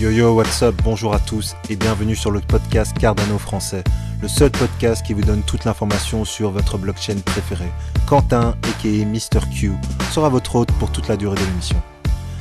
Yo yo, what's up, bonjour à tous et bienvenue sur le podcast Cardano français, le seul podcast qui vous donne toute l'information sur votre blockchain préférée. Quentin, aka Mr. Q, sera votre hôte pour toute la durée de l'émission.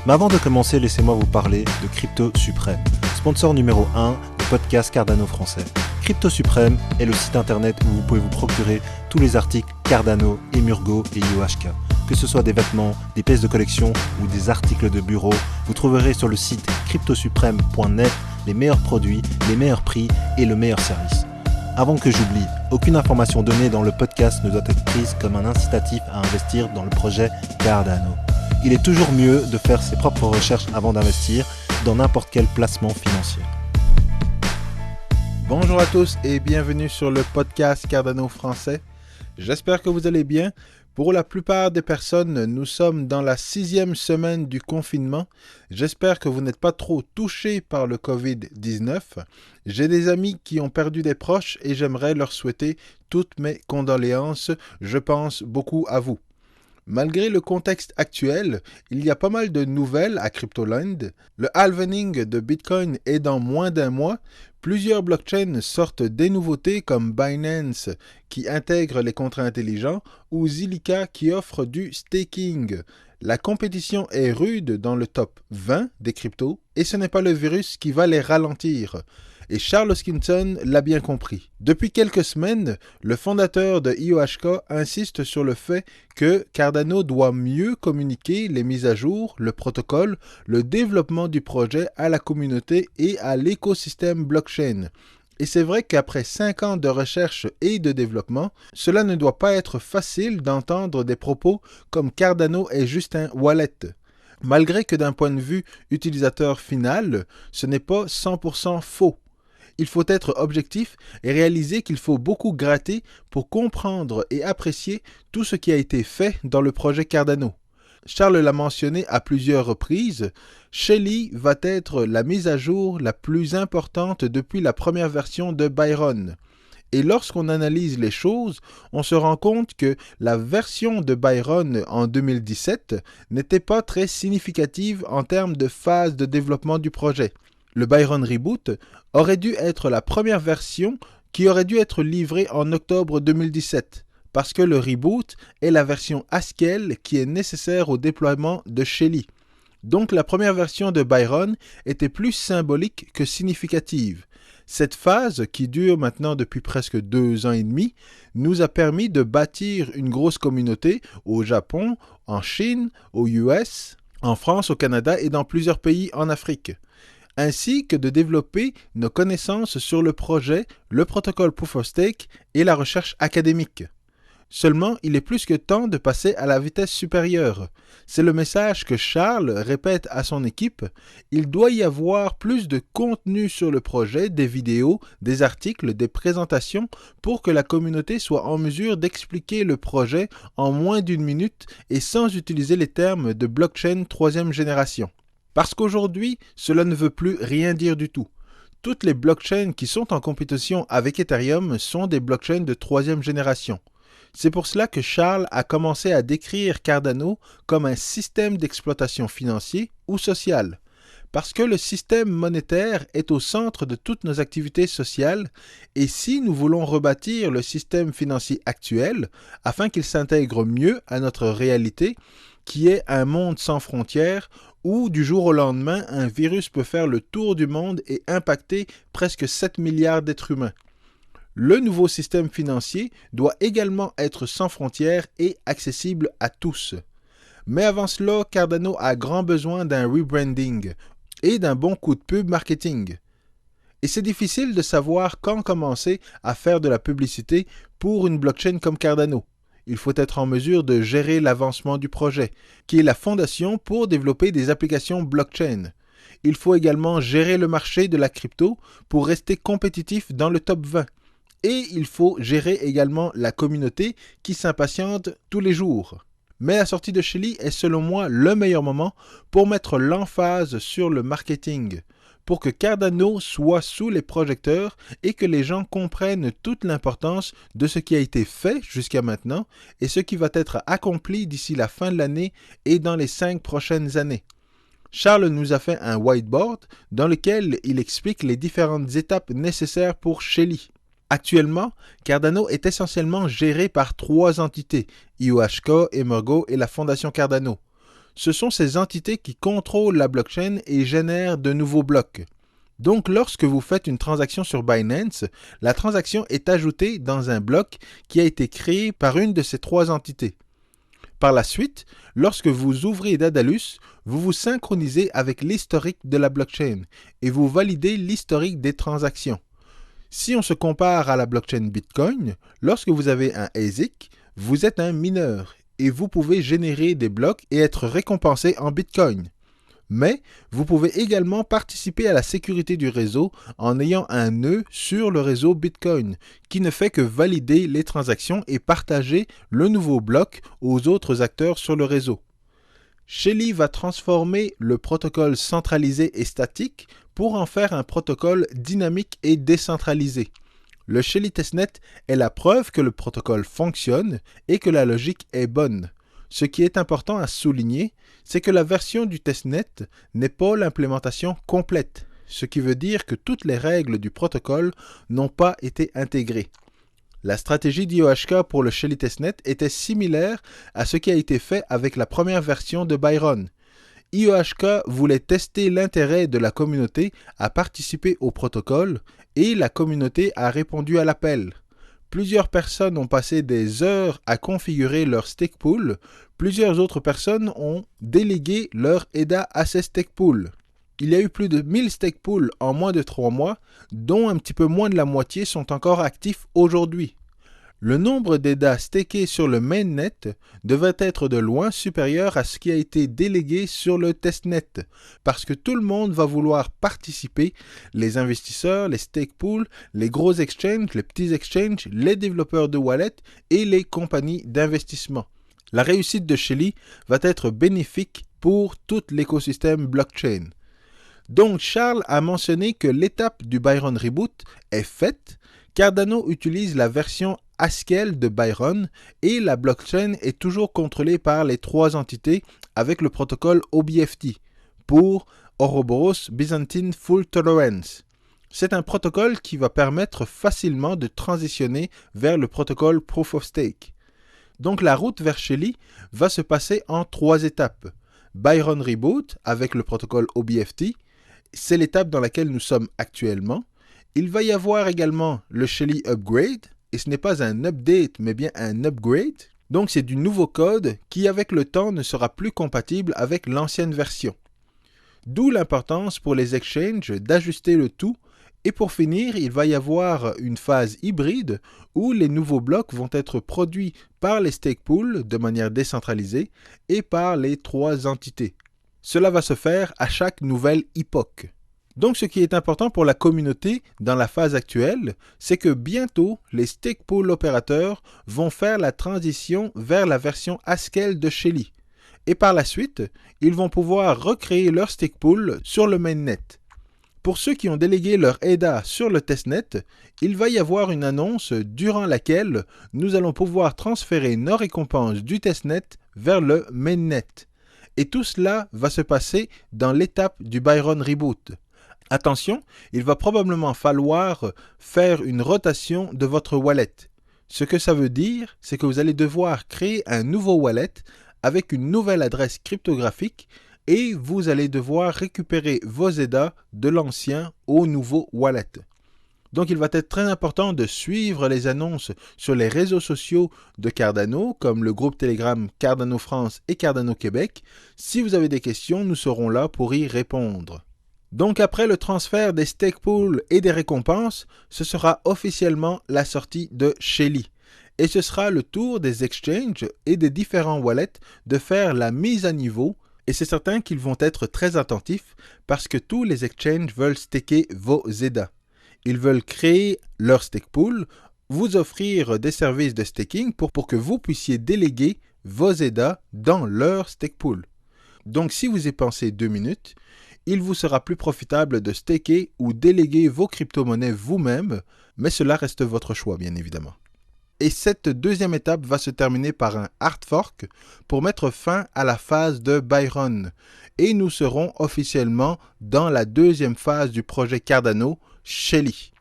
Mais avant de commencer, laissez-moi vous parler de Crypto Suprême, sponsor numéro 1 du podcast Cardano français. Crypto Suprême est le site internet où vous pouvez vous procurer tous les articles Cardano, Emurgo et IOHK. Que ce soit des vêtements, des pièces de collection ou des articles de bureau, vous trouverez sur le site cryptosupreme.net les meilleurs produits, les meilleurs prix et le meilleur service. Avant que j'oublie, aucune information donnée dans le podcast ne doit être prise comme un incitatif à investir dans le projet Cardano. Il est toujours mieux de faire ses propres recherches avant d'investir dans n'importe quel placement financier. Bonjour à tous et bienvenue sur le podcast Cardano français. J'espère que vous allez bien. Pour la plupart des personnes, nous sommes dans la 6e semaine du confinement. J'espère que vous n'êtes pas trop touchés par le Covid-19. J'ai des amis qui ont perdu des proches et j'aimerais leur souhaiter toutes mes condoléances. Je pense beaucoup à vous. Malgré le contexte actuel, il y a pas mal de nouvelles à Cryptoland. Le halvening de Bitcoin est dans moins d'un mois. Plusieurs blockchains sortent des nouveautés comme Binance qui intègre les contrats intelligents ou Zilliqa qui offre du staking. La compétition est rude dans le top 20 des cryptos et ce n'est pas le virus qui va les ralentir. Et Charles Hoskinson l'a bien compris. Depuis quelques semaines, le fondateur de IOHK insiste sur le fait que Cardano doit mieux communiquer les mises à jour, le protocole, le développement du projet à la communauté et à l'écosystème blockchain. Et c'est vrai qu'après 5 ans de recherche et de développement, cela ne doit pas être facile d'entendre des propos comme Cardano est juste un wallet. Malgré que d'un point de vue utilisateur final, ce n'est pas 100% faux. Il faut être objectif et réaliser qu'il faut beaucoup gratter pour comprendre et apprécier tout ce qui a été fait dans le projet Cardano. Charles l'a mentionné à plusieurs reprises, Shelly va être la mise à jour la plus importante depuis la première version de Byron. Et lorsqu'on analyse les choses, on se rend compte que la version de Byron en 2017 n'était pas très significative en termes de phase de développement du projet. Le Byron Reboot aurait dû être la première version qui aurait dû être livrée en octobre 2017, parce que le Reboot est la version Haskell qui est nécessaire au déploiement de Shelly. Donc la première version de Byron était plus symbolique que significative. Cette phase, qui dure maintenant depuis presque 2 ans et demi, nous a permis de bâtir une grosse communauté au Japon, en Chine, aux US, en France, au Canada et dans plusieurs pays en Afrique, ainsi que de développer nos connaissances sur le projet, le protocole Proof of Stake et la recherche académique. Seulement, il est plus que temps de passer à la vitesse supérieure. C'est le message que Charles répète à son équipe. Il doit y avoir plus de contenu sur le projet, des vidéos, des articles, des présentations, pour que la communauté soit en mesure d'expliquer le projet en moins d'1 minute et sans utiliser les termes de blockchain 3e génération. Parce qu'aujourd'hui, cela ne veut plus rien dire du tout. Toutes les blockchains qui sont en compétition avec Ethereum sont des blockchains de 3e génération. C'est pour cela que Charles a commencé à décrire Cardano comme un système d'exploitation financier ou social. Parce que le système monétaire est au centre de toutes nos activités sociales et si nous voulons rebâtir le système financier actuel afin qu'il s'intègre mieux à notre réalité, qui est un monde sans frontières où du jour au lendemain, un virus peut faire le tour du monde et impacter presque 7 milliards d'êtres humains. Le nouveau système financier doit également être sans frontières et accessible à tous. Mais avant cela, Cardano a grand besoin d'un rebranding et d'un bon coup de pub marketing. Et c'est difficile de savoir quand commencer à faire de la publicité pour une blockchain comme Cardano. Il faut être en mesure de gérer l'avancement du projet, qui est la fondation pour développer des applications blockchain. Il faut également gérer le marché de la crypto pour rester compétitif dans le top 20. Et il faut gérer également la communauté qui s'impatiente tous les jours. Mais la sortie de Shelly est selon moi le meilleur moment pour mettre l'emphase sur le marketing, pour que Cardano soit sous les projecteurs et que les gens comprennent toute l'importance de ce qui a été fait jusqu'à maintenant et ce qui va être accompli d'ici la fin de l'année et dans les 5 prochaines années. Charles nous a fait un whiteboard dans lequel il explique les différentes étapes nécessaires pour Shelly. Actuellement, Cardano est essentiellement géré par 3 entités, IOHK, Emurgo et la Fondation Cardano. Ce sont ces entités qui contrôlent la blockchain et génèrent de nouveaux blocs. Donc, lorsque vous faites une transaction sur Binance, la transaction est ajoutée dans un bloc qui a été créé par une de ces 3 entités. Par la suite, lorsque vous ouvrez Daedalus, vous vous synchronisez avec l'historique de la blockchain et vous validez l'historique des transactions. Si on se compare à la blockchain Bitcoin, lorsque vous avez un ASIC, vous êtes un mineur et vous pouvez générer des blocs et être récompensé en Bitcoin. Mais vous pouvez également participer à la sécurité du réseau en ayant un nœud sur le réseau Bitcoin qui ne fait que valider les transactions et partager le nouveau bloc aux autres acteurs sur le réseau. Shelly va transformer le protocole centralisé et statique pour en faire un protocole dynamique et décentralisé. Le Shelly Testnet est la preuve que le protocole fonctionne et que la logique est bonne. Ce qui est important à souligner, c'est que la version du testnet n'est pas l'implémentation complète, ce qui veut dire que toutes les règles du protocole n'ont pas été intégrées. La stratégie d'IOHK pour le Shelly Testnet était similaire à ce qui a été fait avec la première version de Byron. IOHK voulait tester l'intérêt de la communauté à participer au protocole et la communauté a répondu à l'appel. Plusieurs personnes ont passé des heures à configurer leur stake pool. Plusieurs autres personnes ont délégué leur EDA à ces stake pools. Il y a eu plus de 1000 stake pools en moins de 3 mois, dont un petit peu moins de la moitié sont encore actifs aujourd'hui. Le nombre d'EDA stakés sur le mainnet devait être de loin supérieur à ce qui a été délégué sur le testnet, parce que tout le monde va vouloir participer, les investisseurs, les stake pools, les gros exchanges, les petits exchanges, les développeurs de wallet et les compagnies d'investissement. La réussite de Shelly va être bénéfique pour tout l'écosystème blockchain. Donc Charles a mentionné que l'étape du Byron Reboot est faite. Cardano utilise la version Haskell de Byron et la blockchain est toujours contrôlée par les 3 entités avec le protocole OBFT pour Ouroboros Byzantine Full Tolerance. C'est un protocole qui va permettre facilement de transitionner vers le protocole Proof of Stake. Donc la route vers Shelly va se passer en 3 étapes. Byron Reboot avec le protocole OBFT, c'est l'étape dans laquelle nous sommes actuellement. Il va y avoir également le Shelly Upgrade, et ce n'est pas un update, mais bien un upgrade. Donc c'est du nouveau code qui, avec le temps, ne sera plus compatible avec l'ancienne version. D'où l'importance pour les exchanges d'ajuster le tout. Et pour finir, il va y avoir une phase hybride où les nouveaux blocs vont être produits par les stake pools de manière décentralisée et par les 3 entités. Cela va se faire à chaque nouvelle époque. Donc ce qui est important pour la communauté dans la phase actuelle, c'est que bientôt les stake pool opérateurs vont faire la transition vers la version Haskell de Shelly. Et par la suite, ils vont pouvoir recréer leur stake pool sur le mainnet. Pour ceux qui ont délégué leur EDA sur le testnet, il va y avoir une annonce durant laquelle nous allons pouvoir transférer nos récompenses du testnet vers le mainnet. Et tout cela va se passer dans l'étape du Byron Reboot. Attention, il va probablement falloir faire une rotation de votre wallet. Ce que ça veut dire, c'est que vous allez devoir créer un nouveau wallet avec une nouvelle adresse cryptographique et vous allez devoir récupérer vos EDA de l'ancien au nouveau wallet. Donc il va être très important de suivre les annonces sur les réseaux sociaux de Cardano, comme le groupe Telegram Cardano France et Cardano Québec. Si vous avez des questions, nous serons là pour y répondre. Donc après le transfert des stake pools et des récompenses, ce sera officiellement la sortie de Shelly. Et ce sera le tour des exchanges et des différents wallets de faire la mise à niveau. Et c'est certain qu'ils vont être très attentifs parce que tous les exchanges veulent staker vos EDA. Ils veulent créer leur stake pool, vous offrir des services de staking pour que vous puissiez déléguer vos EDA dans leur stake pool. Donc si vous y pensez 2 minutes, il vous sera plus profitable de staker ou déléguer vos crypto-monnaies vous-même, mais cela reste votre choix bien évidemment. Et cette deuxième étape va se terminer par un hard fork pour mettre fin à la phase de Byron. Et nous serons officiellement dans la deuxième phase du projet Cardano, Shelly.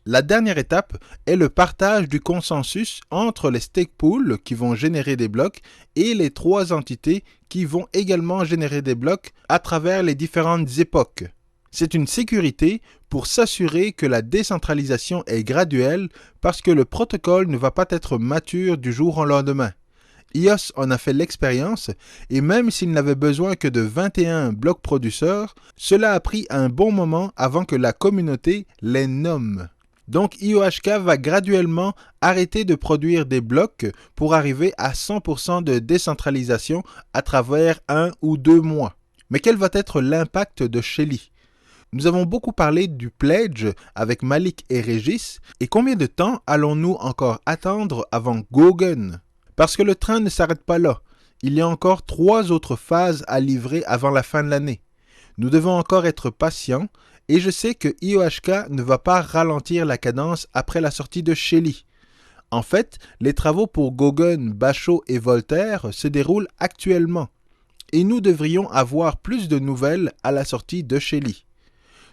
La dernière étape est le partage du consensus entre les stake pools qui vont générer des blocs et les 3 entités qui vont également générer des blocs à travers les différentes époques. C'est une sécurité pour s'assurer que la décentralisation est graduelle parce que le protocole ne va pas être mature du jour au lendemain. EOS en a fait l'expérience et même s'il n'avait besoin que de 21 blocs producteurs, cela a pris un bon moment avant que la communauté les nomme. Donc IOHK va graduellement arrêter de produire des blocs pour arriver à 100% de décentralisation à travers 1 ou 2 mois. Mais quel va être l'impact de Shelly ? Nous avons beaucoup parlé du pledge avec Malik et Régis, et combien de temps allons-nous encore attendre avant Goguen ? Parce que le train ne s'arrête pas là. Il y a encore 3 autres phases à livrer avant la fin de l'année. Nous devons encore être patients, et je sais que IOHK ne va pas ralentir la cadence après la sortie de Shelly. En fait, les travaux pour Goguen, Bachot et Voltaire se déroulent actuellement, et nous devrions avoir plus de nouvelles à la sortie de Shelly.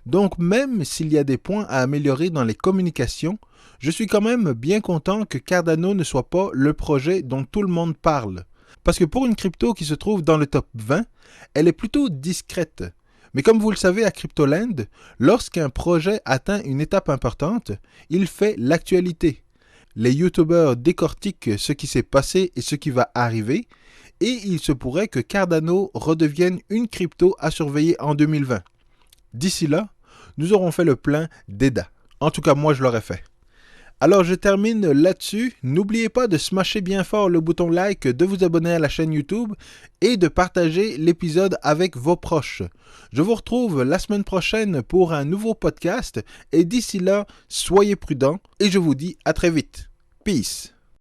Donc même s'il y a des points à améliorer dans les communications, je suis quand même bien content que Cardano ne soit pas le projet dont tout le monde parle. Parce que pour une crypto qui se trouve dans le top 20, elle est plutôt discrète. Mais comme vous le savez à Cryptoland, lorsqu'un projet atteint une étape importante, il fait l'actualité. Les youtubeurs décortiquent ce qui s'est passé et ce qui va arriver, et il se pourrait que Cardano redevienne une crypto à surveiller en 2020. D'ici là, nous aurons fait le plein d'EDA. En tout cas, moi, je l'aurais fait. Alors, je termine là-dessus. N'oubliez pas de smasher bien fort le bouton like, de vous abonner à la chaîne YouTube et de partager l'épisode avec vos proches. Je vous retrouve la semaine prochaine pour un nouveau podcast et d'ici là, soyez prudents et je vous dis à très vite. Peace.